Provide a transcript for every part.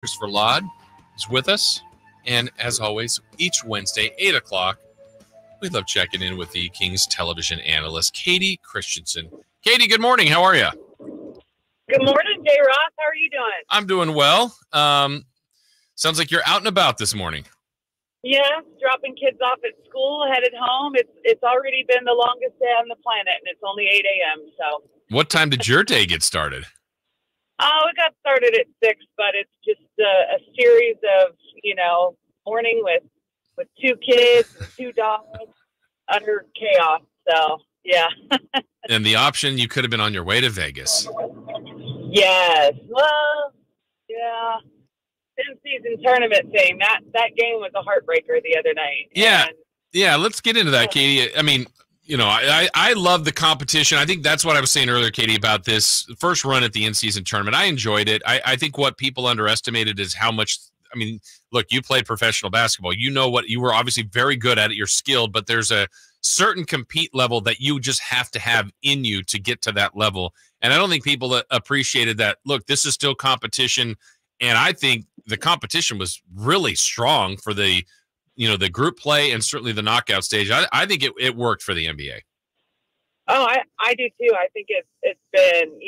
Christopher Laud is with us. And as always, each Wednesday, 8 o'clock, we love checking in with the Kings television analyst, Kayte Christensen. Kayte, good morning. How are you? Good morning, J. Ross. How are you doing? I'm doing well. Sounds like you're out and about this morning. Yeah, dropping kids off at school, headed home. It's already been the longest day on the planet, and it's only 8 a.m. So. What time did your day get started? Oh, it got started at 6, but it's just a series of, morning with 2 kids and 2 dogs, utter chaos. So, yeah. And the option, you could have been on your way to Vegas. Yes. Well, yeah. Inseason tournament thing. That game was a heartbreaker the other night. Yeah. Let's get into that, Kayte. I mean, I love the competition. I think that's what I was saying earlier, Kayte, about this first run at the in-season tournament. I enjoyed it. I think what people underestimated is how much. I mean, look, you played professional basketball. You know what you were obviously very good at it. You're skilled, but there's a certain compete level that you just have to have in you to get to that level. And I don't think people appreciated that. Look, this is still competition, and I think the competition was really strong for the group play and certainly the knockout stage. I think it worked for the NBA. Oh, I do too. I think it's been,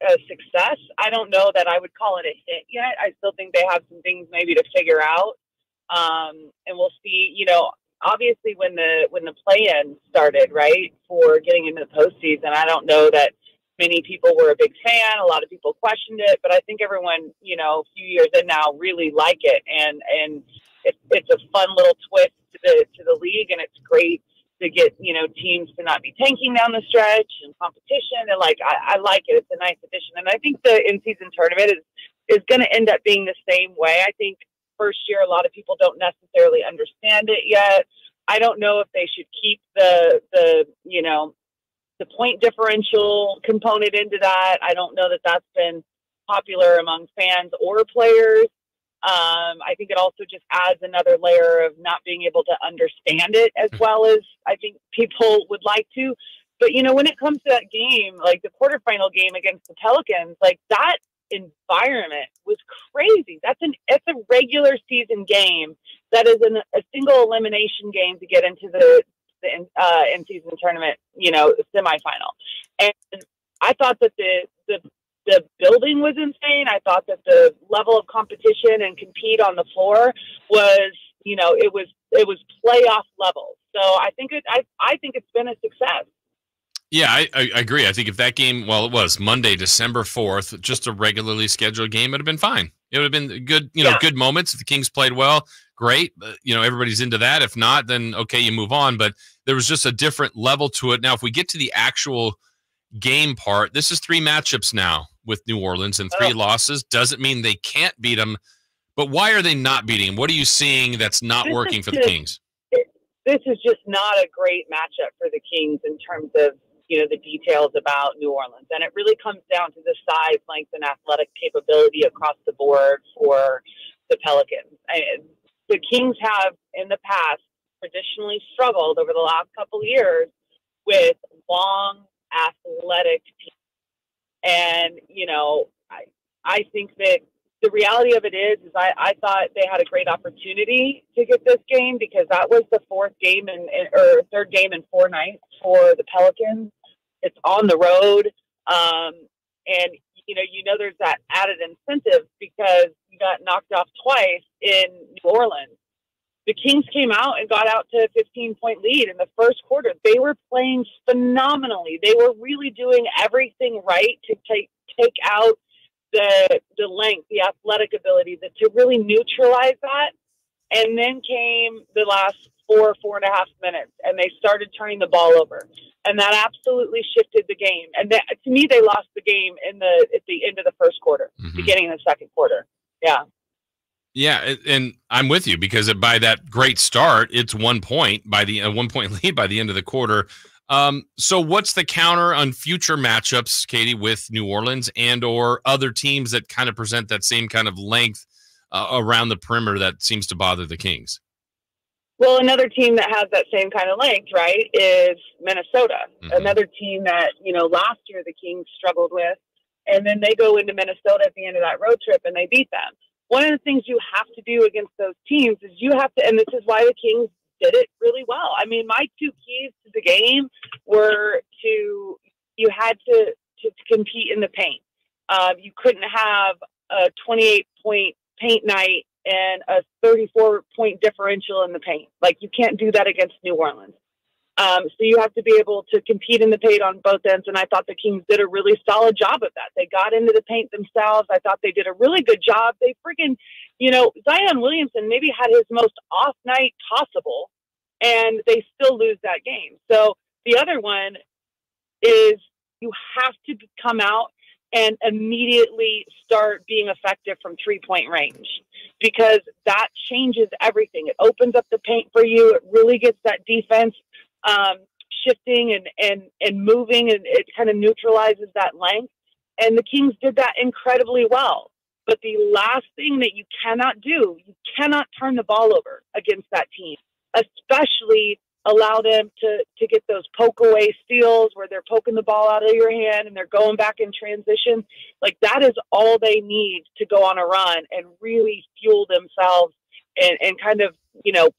a success. I don't know that I would call it a hit yet. I still think they have some things maybe to figure out. And we'll see, obviously when the play-in started, right, for getting into the postseason, I don't know that many people were a big fan. A lot of people questioned it, but I think everyone, a few years in now really like it. And it's a fun little twist to the league, and it's great to get, teams to not be tanking down the stretch and competition. And I like it. It's a nice addition. And I think the in-season tournament is going to end up being the same way. I think first year, a lot of people don't necessarily understand it yet. I don't know if they should keep the point differential component into that. I don't know that that's been popular among fans or players. I think it also just adds another layer of not being able to understand it as well as I think people would like to. But, when it comes to that game, like the quarterfinal game against the Pelicans, like that environment was crazy. It's a regular season game that is a single elimination game to get into the in-season tournament, semifinal. And I thought that the building was insane. I thought that the level of competition and compete on the floor was, it was playoff level. So I think it's been a success. Yeah, I agree. I think if that game, it was Monday, December 4th, just a regularly scheduled game, it would have been fine. It would have been good, good moments. If the Kings played well, great. Everybody's into that. If not, then okay, you move on. But there was just a different level to it. Now, if we get to the actual game part, this is 3 matchups now with New Orleans and 3 losses. Doesn't mean they can't beat them, but why are they not beating them? What are you seeing that's not working for the Kings? This is just not a great matchup for the Kings in terms of, the details about New Orleans. And it really comes down to the size, length, and athletic capability across the board for the Pelicans. The Kings have, in the past, traditionally struggled over the last couple of years with long, athletic teams. And, I think that the reality of it is I thought they had a great opportunity to get this game because that was the 3rd game in 4 nights for the Pelicans. It's on the road. And, there's that added incentive because you got knocked off twice in New Orleans. The Kings came out and got out to a 15-point lead in the first quarter. They were playing phenomenally. They were really doing everything right to take out the length, the athletic ability, to really neutralize that. And then came the last 4.5 minutes, and they started turning the ball over. And that absolutely shifted the game. And to me, they lost the game at the end of the first quarter, beginning of the second quarter. Yeah. Yeah, and I'm with you because by that great start, it's 1 point by the 1 point lead by the end of the quarter. So what's the counter on future matchups, Kayte, with New Orleans and or other teams that kind of present that same kind of length around the perimeter that seems to bother the Kings? Well, another team that has that same kind of length, right, is Minnesota. Another team that, last year the Kings struggled with. And then they go into Minnesota at the end of that road trip and they beat them. One of the things you have to do against those teams is you have to, and this is why the Kings did it really well. I mean, my two keys to the game were you had to compete in the paint. You couldn't have a 28-point paint night and a 34-point differential in the paint. Like, you can't do that against New Orleans. So you have to be able to compete in the paint on both ends, and I thought the Kings did a really solid job of that. They got into the paint themselves. I thought they did a really good job. They freaking, Zion Williamson maybe had his most off night possible, and they still lose that game. So the other one is you have to come out and immediately start being effective from three-point range, because that changes everything. It opens up the paint for you. It really gets that defense shifting and moving, and it kind of neutralizes that length. And the Kings did that incredibly well. But the last thing that you cannot do, you cannot turn the ball over against that team, especially allow them to get those poke away steals where they're poking the ball out of your hand and they're going back in transition. Like, that is all they need to go on a run and really fuel themselves and kind of,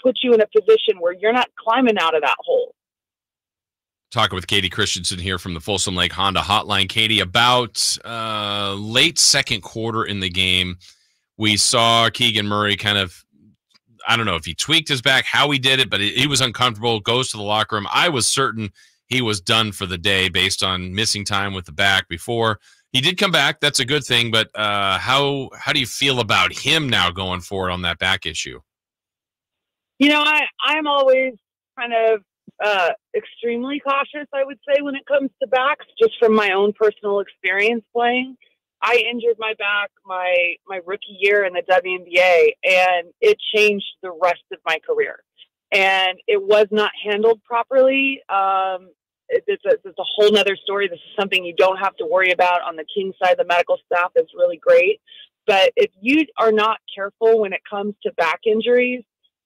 put you in a position where you're not climbing out of that hole. Talking with Kayte Christensen here from the Folsom Lake Honda Hotline. Kayte, about late second quarter in the game, we saw Keegan Murray kind of, I don't know if he tweaked his back, how he did it, but he was uncomfortable, goes to the locker room. I was certain he was done for the day based on missing time with the back before. He did come back. That's a good thing, but how do you feel about him now going forward on that back issue? I'm always kind of extremely cautious, I would say, when it comes to backs, just from my own personal experience playing. I injured my back my rookie year in the WNBA, and it changed the rest of my career. And it was not handled properly. It's a whole nother story. This is something you don't have to worry about on the Kings side. The medical staff is really great. But if you are not careful when it comes to back injuries,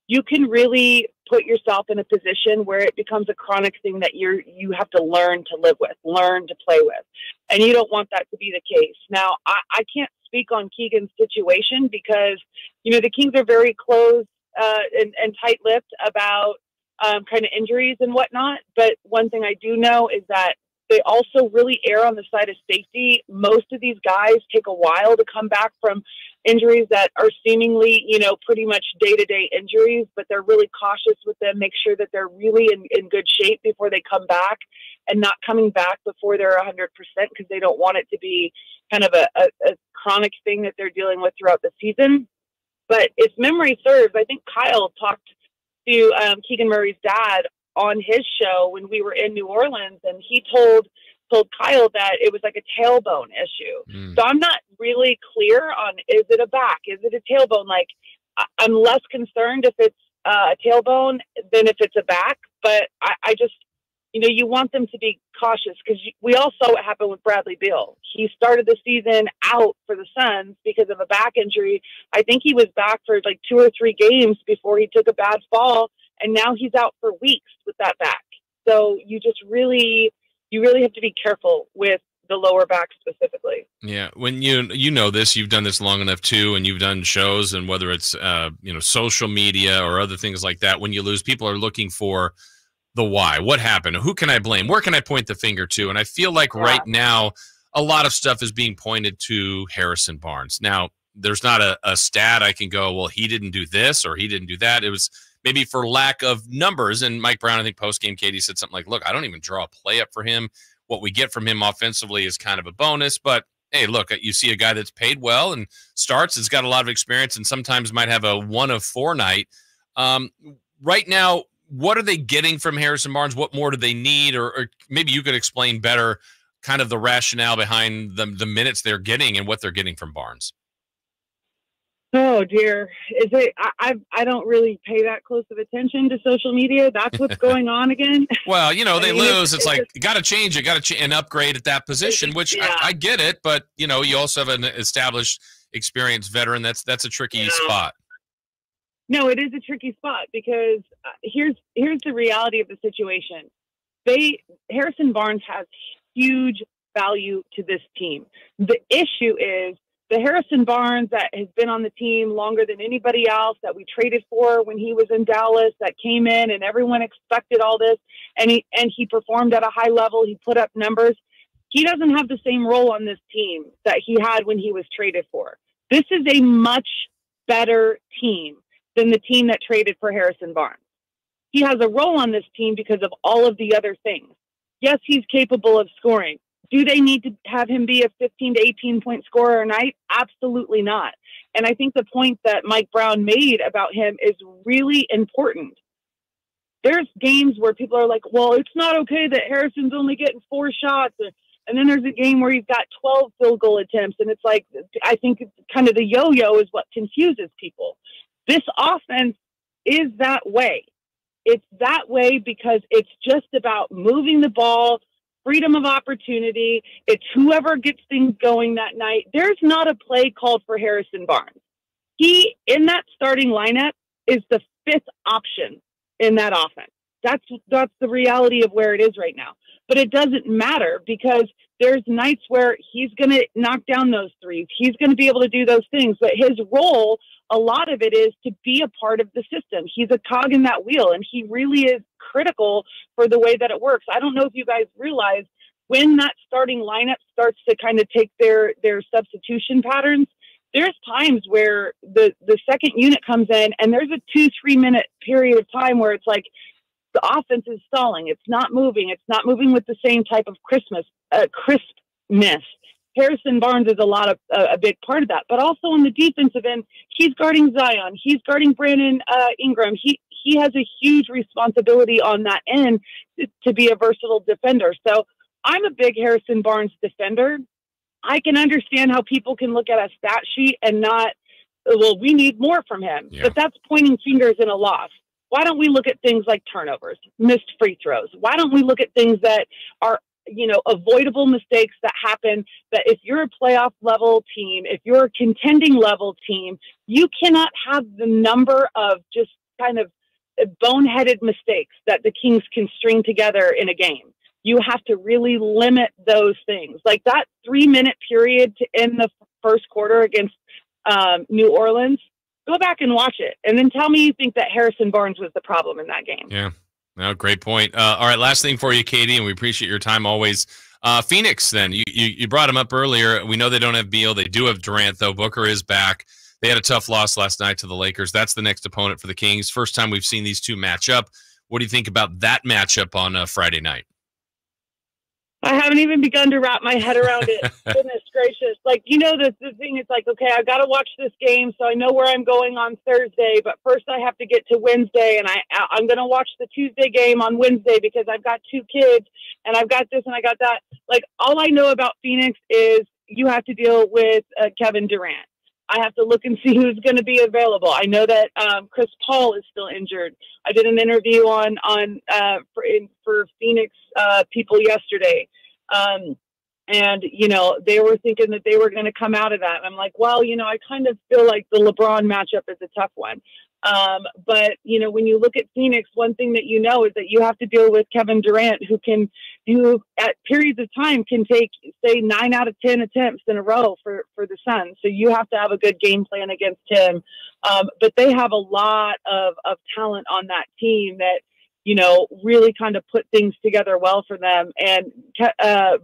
you can really put yourself in a position where it becomes a chronic thing that you have to learn to live with, learn to play with. And you don't want that to be the case. Now, I can't speak on Keegan's situation because, the Kings are very close and tight-lipped about kind of injuries and whatnot. But one thing I do know is that they also really err on the side of safety. Most of these guys take a while to come back from injuries that are seemingly, pretty much day-to-day injuries, but they're really cautious with them, make sure that they're really in good shape before they come back and not coming back before they're 100% because they don't want it to be kind of a chronic thing that they're dealing with throughout the season. But if memory serves, I think Kyle talked to Keegan Murray's dad on his show when we were in New Orleans, and he told Kyle that it was like a tailbone issue. So I'm not really clear on, is it a back? Is it a tailbone? Like, I'm less concerned if it's a tailbone than if it's a back, but I just, you want them to be cautious because we all saw what happened with Bradley Beal. He started the season out for the Suns because of a back injury. I think he was back for like 2 or 3 games before he took a bad fall, and now he's out for weeks with that back. So you really have to be careful with the lower back specifically. Yeah, when you know this, you've done this long enough too, and you've done shows, and whether it's social media or other things like that, when you lose, people are looking for the why. What happened? Who can I blame? Where can I point the finger to? And I feel like right now, a lot of stuff is being pointed to Harrison Barnes. Now, there's not a stat I can go, well, he didn't do this or he didn't do that. It was maybe for lack of numbers. And Mike Brown, I think post-game, Kayte said something like, look, I don't even draw a play up for him. What we get from him offensively is kind of a bonus. But, hey, look, you see a guy that's paid well and starts, has got a lot of experience, and sometimes might have a 1 of 4 night. Right now, what are they getting from Harrison Barnes? What more do they need? Or maybe you could explain better kind of the rationale behind the minutes they're getting and what they're getting from Barnes. Oh dear. Is it, I don't really pay that close of attention to social media. That's what's going on again. Well, they lose. It's like, you got to change. You got to and upgrade at that position, which I get it. But, you also have an established, experienced veteran. That's a tricky spot. No, it is a tricky spot because here's the reality of the situation. Harrison Barnes has huge value to this team. The issue is the Harrison Barnes that has been on the team longer than anybody else, that we traded for when he was in Dallas, that came in and everyone expected all this, and he performed at a high level. He put up numbers. He doesn't have the same role on this team that he had when he was traded for. This is a much better team than the team that traded for Harrison Barnes. He has a role on this team because of all of the other things. Yes, he's capable of scoring. Do they need to have him be a 15 to 18 point scorer a night? Absolutely not. And I think the point that Mike Brown made about him is really important. There's games where people are like, well, it's not okay that Harrison's only getting 4 shots. And then there's a game where he's got 12 field goal attempts. And it's like, I think kind of the yo-yo is what confuses people. This offense is that way. It's that way because it's just about moving the ball, freedom of opportunity. It's whoever gets things going that night. There's not a play called for Harrison Barnes. He, in that starting lineup, is the 5th option in that offense. That's the reality of where it is right now. But it doesn't matter because there's nights where he's going to knock down those threes. He's going to be able to do those things. But his role, a lot of it is to be a part of the system. He's a cog in that wheel, and he really is critical for the way that it works. I don't know if you guys realize when that starting lineup starts to kind of take their substitution patterns, there's times where the second unit comes in and there's a 2-3 minute period of time where it's like the offense is stalling. It's not moving. It's not moving with the same type of crispness. Harrison Barnes is a big part of that, but also on the defensive end, he's guarding Zion. He's guarding Brandon Ingram. He has a huge responsibility on that end to be a versatile defender. So I'm a big Harrison Barnes defender. I can understand how people can look at a stat sheet and not, well, we need more from him, but that's pointing fingers in a loss. Why don't we look at things like turnovers, missed free throws? Why don't we look at things that are, avoidable mistakes that happen, that if you're a playoff level team, if you're a contending level team, you cannot have the number of just kind of boneheaded mistakes that the Kings can string together in a game. You have to really limit those things. Like that 3-minute period to end the first quarter against New Orleans, go back and watch it. And then tell me you think that Harrison Barnes was the problem in that game. Yeah. No, great point. All right, last thing for you, Kayte, and we appreciate your time always. Phoenix, then. You brought him up earlier. We know they don't have Beal. They do have Durant, though. Booker is back. They had a tough loss last night to the Lakers. That's the next opponent for the Kings. First time we've seen these two match up. What do you think about that matchup on Friday night? I haven't even begun to wrap my head around it. Goodness gracious. Like, the thing is like, okay, I got to watch this game so I know where I'm going on Thursday, but first I have to get to Wednesday, and I'm going to watch the Tuesday game on Wednesday because I've got 2 kids and I've got this and I got that. Like, all I know about Phoenix is you have to deal with Kevin Durant. I have to look and see who's going to be available. I know that Chris Paul is still injured. I did an interview for Phoenix people yesterday. And, they were thinking that they were going to come out of that. I'm like, well, I kind of feel like the LeBron matchup is a tough one. But, when you look at Phoenix, one thing that is that you have to deal with Kevin Durant, who at periods of time can take, say, 9 out of 10 attempts in a row for the Suns. So you have to have a good game plan against him. But they have a lot of talent on that team that, really kind of put things together well for them. And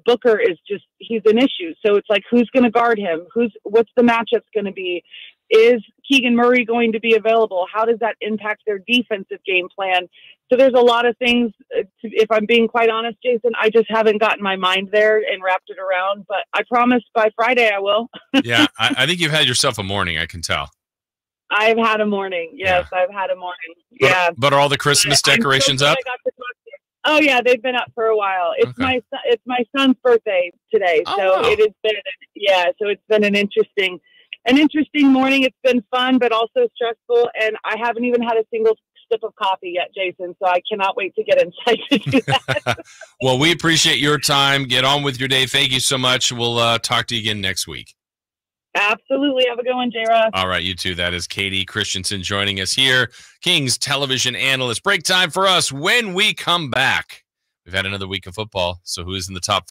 Booker is he's an issue. So it's like, who's going to guard him? What's the matchups going to be? Is Keegan Murray going to be available? How does that impact their defensive game plan? So there's a lot of things, if I'm being quite honest, Jason, I just haven't gotten my mind there and wrapped it around, but I promise by Friday I will. Yeah, I think you've had yourself a morning, I can tell. I've had a morning. Yes, yeah. I've had a morning. But are all the Christmas decorations up? Oh yeah, they've been up for a while. It's my son's birthday today, so wow. It has been so it's been an interesting morning. It's been fun, but also stressful, and I haven't even had a single sip of coffee yet, Jason. So I cannot wait to get inside to do that. Well, we appreciate your time. Get on with your day. Thank you so much. We'll talk to you again next week. Absolutely. Have a good one, J-Ross. All right, you too. That is Kayte Christensen joining us here, Kings television analyst. Break time for us when we come back. We've had another week of football, so who is in the top